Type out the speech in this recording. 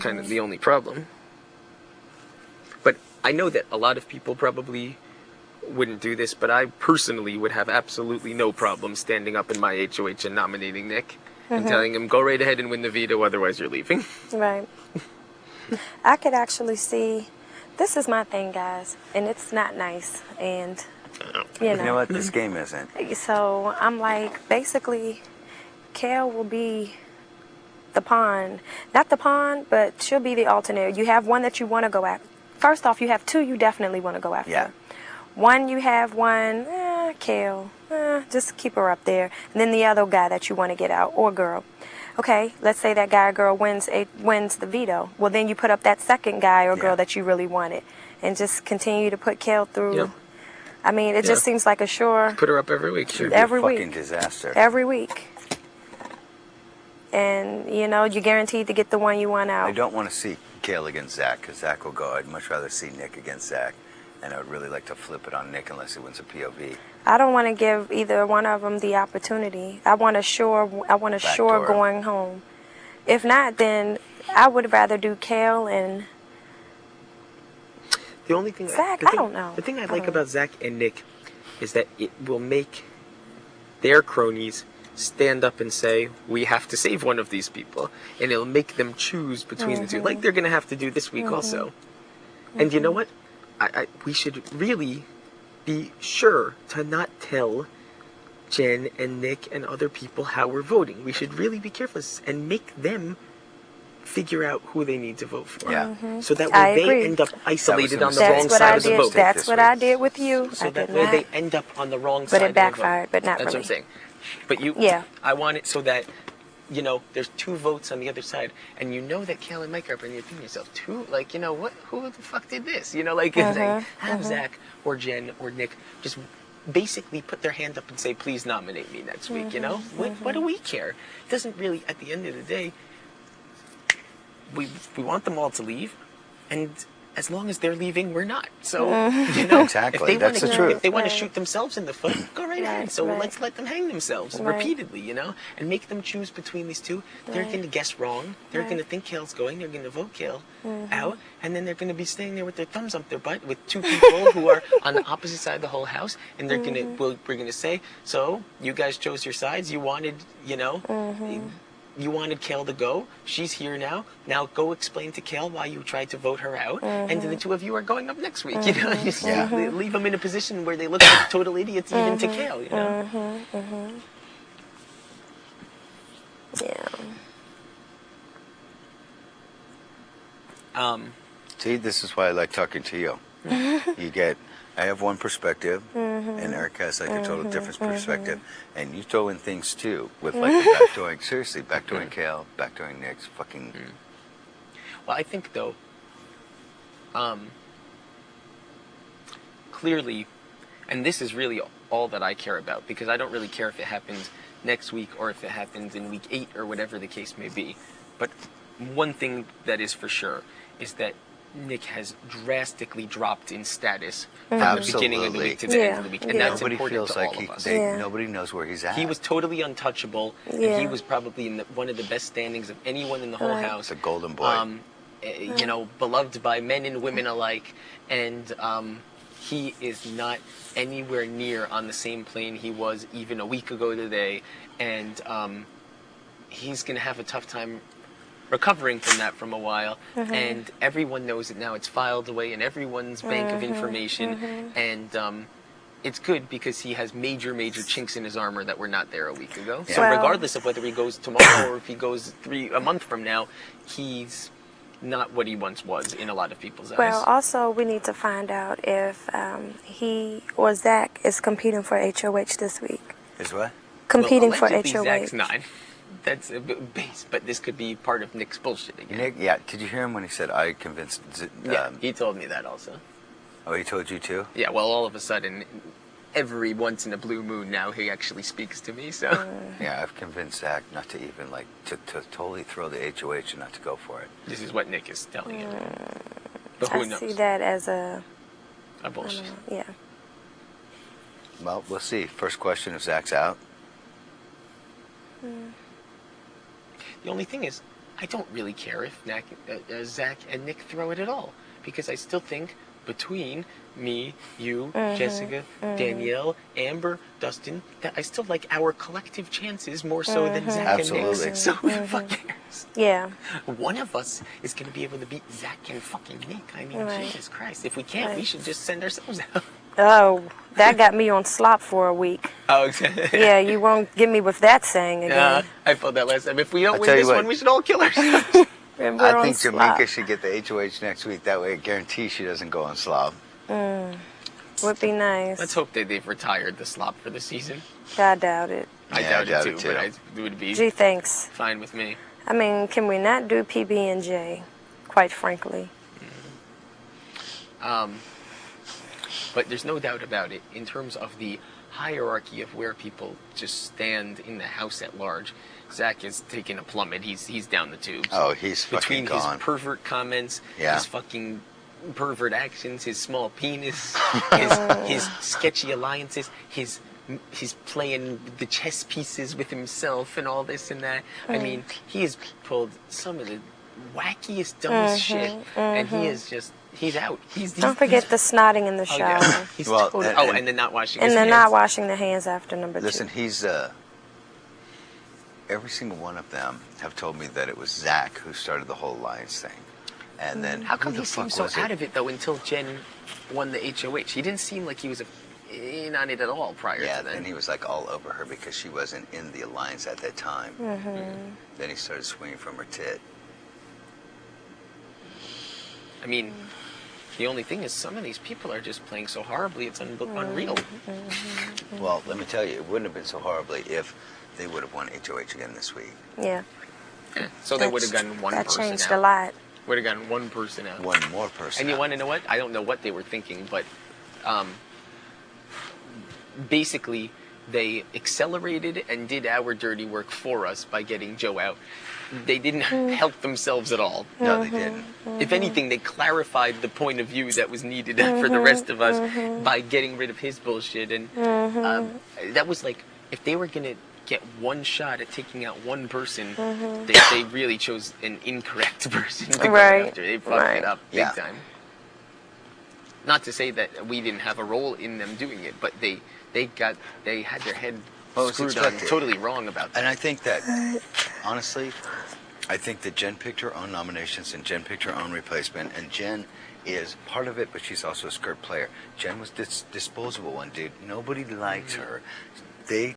kind of the only problem. But I know that a lot of people probably wouldn't do this, but I personally would have absolutely no problem standing up in my HOH and nominating Nick and telling him, go right ahead and win the veto, otherwise you're leaving. Right. I could actually see, this is my thing, guys, and it's not nice, and you You know what? This game isn't. So I'm like, basically, Kale will be the pawn. Not the pawn, but she'll be the alternate. You have one that you want to go after. First off, you have two you definitely want to go after. Yeah. One, you have one, Kale, just keep her up there. And then the other guy that you want to get out, or girl. Okay, let's say that guy or girl wins the veto. Well, then you put up that second guy or girl that you really wanted. And just continue to put Kale through. Yep. I mean, it just seems like a sure. Put her up every week. Should Every be a week. fucking disaster. Every week. And, you know, you're guaranteed to get the one you want out. I don't want to see Kale against Zach, because Zach will go. I'd much rather see Nick against Zach. And I would really like to flip it on Nick unless he wins a POV. I don't want to give either one of them the opportunity. I want a sure going home. If not, then I would rather do Kale and The only thing Zach. I don't know. The thing I like about Zach and Nick is that it will make their cronies stand up and say, we have to save one of these people. And it'll make them choose between the two. Like they're going to have to do this week also. And you know what? We should really be sure to not tell Jen and Nick and other people how we're voting. We should really be careful and make them figure out who they need to vote for. Yeah. So that way they end up isolated on the wrong side of the vote. That's what I did with you. So that way they end up on the wrong side But it of the vote. backfired, but not That's for what I'm me. saying. But I want it so that, you know, there's two votes on the other side, and you know that Kale and Mike are up, and you're thinking to yourself, like, you know, who the fuck did this? You know, like, have Zach or Jen or Nick just basically put their hand up and say, please nominate me next week, you know? What do we care? It doesn't really, at the end of the day, we want them all to leave, and as long as they're leaving, we're not. So, you know, Exactly. That's the truth. If they want to shoot themselves in the foot, go right ahead. So let's let them hang themselves repeatedly, you know, and make them choose between these two. They're going to guess wrong. They're going to think Kale's going. They're going to vote Kale out, and then they're going to be staying there with their thumbs up their butt with two people who are on the opposite side of the whole house, and they're we're going to say, so you guys chose your sides. You wanted, you know. You wanted Kale to go. She's here now. Now go explain to Kale why you tried to vote her out. And the two of you are going up next week. You know, just leave them in a position where they look like total idiots, even to Kale. You know. Yeah. See, this is why I like talking to you. I have one perspective, and Eric has like a total different perspective. And you throw in things too, with like the backdooring. Seriously, backdooring Kale, backdooring Nick's fucking. Well, I think though, clearly, and this is really all that I care about, because I don't really care if it happens next week or if it happens in week 8 or whatever the case may be. But one thing that is for sure is that Nick has drastically dropped in status from the beginning of the week to the end of the week, and that's nobody important feels to like all of us. nobody knows where he's at. He was totally untouchable, and he was probably in one of the best standings of anyone in the whole house. It's a golden boy. You know, beloved by men and women alike, and he is not anywhere near on the same plane he was even a week ago today, and he's going to have a tough time recovering from that from a while, and everyone knows it now. It's filed away in everyone's bank of information, and it's good because he has major chinks in his armor that were not there a week ago. So regardless of whether he goes tomorrow or if he goes a month from now, he's not what he once was in a lot of people's eyes. Well, also we need to find out if he or Zach is competing for HOH this week. Is what? Competing for allegedly HOH. Zach's not. That's a base, but this could be part of Nick's bullshit again. Nick, did you hear him when he said, I convinced... he told me that also. Oh, he told you too? Yeah, well, all of a sudden, every once in a blue moon now, he actually speaks to me, so... Yeah, I've convinced Zach not to even, like, to totally throw the HOH and not to go for it. This is what Nick is telling him. But who knows? I see that as a bullshit. Yeah. Well, we'll see. First question, if Zach's out. The only thing is, I don't really care if Zach and Nick throw it at all, because I still think between me, you, Jessica, Danielle, Amber, Dustin, that I still like our collective chances more so than Zach Absolutely. and Nick's. So who the fuck cares? Yeah. One of us is going to be able to beat Zach and fucking Nick. I mean, Right. Jesus Christ. If we can't, we Right. should just send ourselves out. Oh, that got me on slop for a week. Oh, Yeah, you won't get me with that saying again. I felt that last time. If we don't I'll win tell you this what. one, we should all kill ourselves. And we're I on think slop. Jameka should get the HOH next week. That way, I guarantee she doesn't go on slob. Would be nice. Let's hope that they've retired the slop for the season. I doubt it. I Yeah, doubt it too, but it would be Gee, thanks. fine with me. I mean, can we not do PB&J, quite frankly? But there's no doubt about it. In terms of the hierarchy of where people just stand in the house at large, Zach is taking a plummet. He's down the tubes. Oh, he's fucking Between gone. his pervert comments, Yeah. his fucking pervert actions, his small penis, his sketchy alliances, his playing the chess pieces with himself and all this and that. I mean, he has pulled some of the wackiest, dumbest shit, and he's out. Don't forget the snotting in the Oh, shower. yeah. He's Well, totally, and then not washing And his then hands. not washing the hands after number Listen, 2. he's every single one of them have told me that it was Zach who started the whole alliance thing. And then How come who he the fuck seemed so was out of it though until Jen won the HOH? He didn't seem like he was in on it at all prior Yeah, to then. then he was like all over her because she wasn't in the alliance at that time. Then he started swinging from her tit. I mean, the only thing is some of these people are just playing so horribly, it's unreal. Well, let me tell you, it wouldn't have been so horribly if they would have won HOH again this week. Yeah. So they would have gotten one That person changed out. a lot. Would have gotten one person out. One more person. And you out. want to know what? I don't know what they were thinking, but basically they accelerated and did our dirty work for us by getting Joe out. They didn't help themselves at all. No, they didn't. If anything, they clarified the point of view that was needed for the rest of us by getting rid of his bullshit. And that was like, if they were going to get one shot at taking out one person, they really chose an incorrect person to go Right, after. They fucked right. it up big Yeah. time. Not to say that we didn't have a role in them doing it, but they had their head Well, it's screwed on expected. totally wrong about that. And I think that, honestly, I think that Jen picked her own nominations and Jen picked her own replacement. And Jen is part of it, but she's also a skirt player. Jen was this disposable one, dude. Nobody liked her. They